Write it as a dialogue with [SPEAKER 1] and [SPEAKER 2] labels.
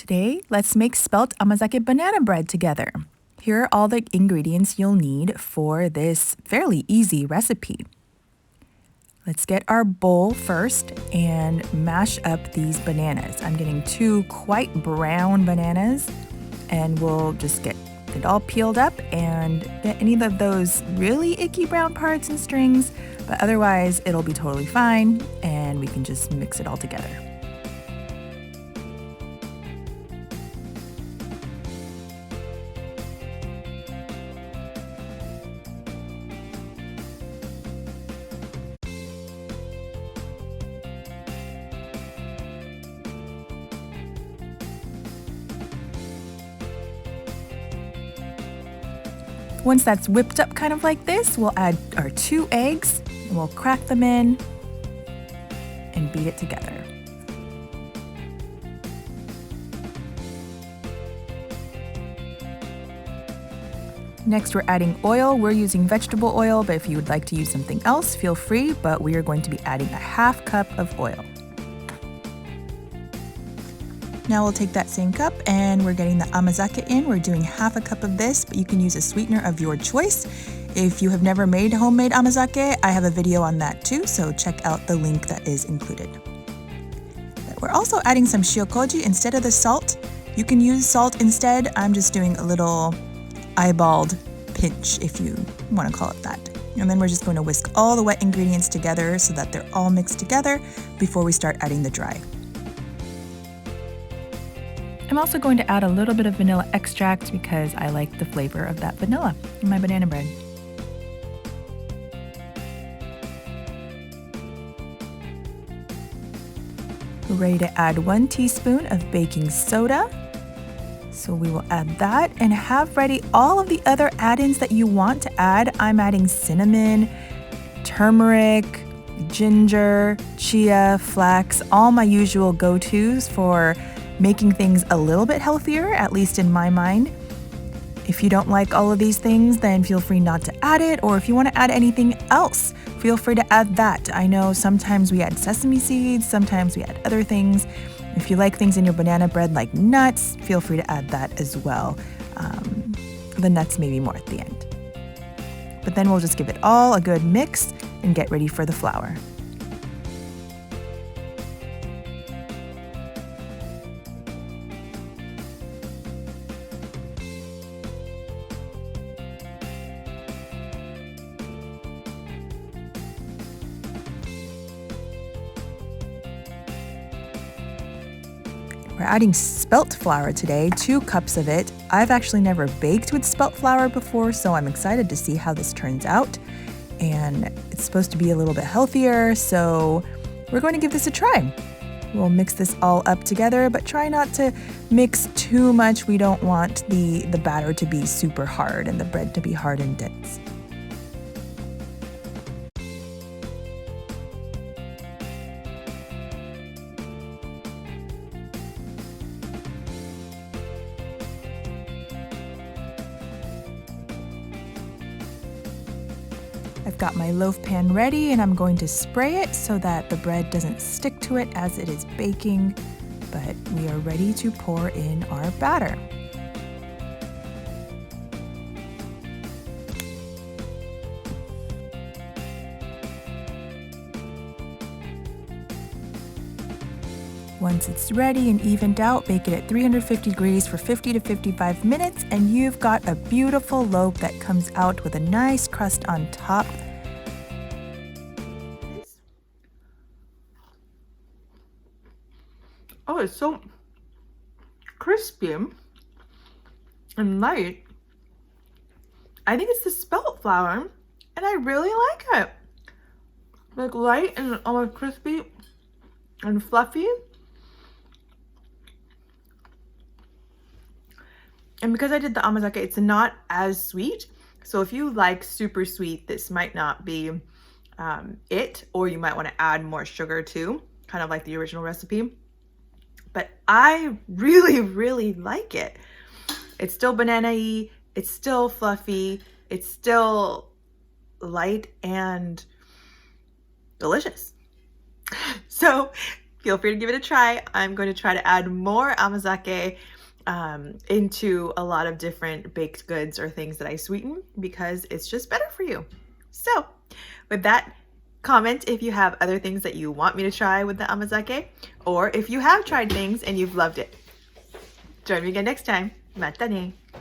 [SPEAKER 1] Today, let's make Spelt Amazake Banana Bread together. Here are all the ingredients you'll need for this fairly easy recipe. Let's get our bowl first and mash up these bananas. I'm getting 2 quite brown bananas, and we'll just get it all peeled up and get any of those really icky brown parts and strings, but otherwise it'll be totally fine and we can just mix it all together. Once that's whipped up kind of like this, we'll add our 2 eggs, and we'll crack them in and beat it together. Next, we're adding oil. We're using vegetable oil, but if you would like to use something else, feel free, but we are going to be adding a 1/2 cup of oil. Now we'll take that same cup and we're getting the amazake in. We're doing 1/2 cup of this, but you can use a sweetener of your choice. If you have never made homemade amazake, I have a video on that too, so check out the link that is included. But we're also adding some shiokoji instead of the salt. You can use salt instead. I'm just doing a little eyeballed pinch, if you want to call it that. And then we're just going to whisk all the wet ingredients together so that they're all mixed together before we start adding the dry. I'm also going to add a little bit of vanilla extract because I like the flavor of that vanilla in my banana bread. We're ready to add 1 teaspoon of baking soda. So we will add that and have ready all of the other add-ins that you want to add. I'm adding cinnamon, turmeric, ginger, chia, flax, all my usual go-tos for making things a little bit healthier, at least in my mind. If you don't like all of these things, then feel free not to add it, or if you want to add anything else, feel free to add that. I know sometimes we add sesame seeds, sometimes we add other things. If you like things in your banana bread like nuts, feel free to add that as well. The nuts maybe more at the end. But then we'll just give it all a good mix and get ready for the flour. We're adding spelt flour today, 2 cups of it. I've actually never baked with spelt flour before, so I'm excited to see how this turns out. And it's supposed to be a little bit healthier, so we're going to give this a try. We'll mix this all up together, but try not to mix too much. We don't want the batter to be super hard and the bread to be hard and dense. I've got my loaf pan ready and I'm going to spray it so that the bread doesn't stick to it as it is baking, but we are ready to pour in our batter. Once it's ready and evened out, bake it at 350 degrees for 50 to 55 minutes, and you've got a beautiful loaf that comes out with a nice crust on top. Oh, it's so crispy and light. I think it's the spelt flour, and I really like it. Like light and almost crispy and fluffy. And because I did the amazake, it's not as sweet. So if you like super sweet, this might not be it, or you might want to add more sugar too, kind of like the original recipe. But I really, really like it. It's still banana-y, it's still fluffy, it's still light and delicious. So feel free to give it a try. I'm going to try to add more amazake into a lot of different baked goods or things that I sweeten because it's just better for you. So with that, comment if you have other things that you want me to try with the amazake, or if you have tried things and you've loved it. Join me again next time. Mata ne!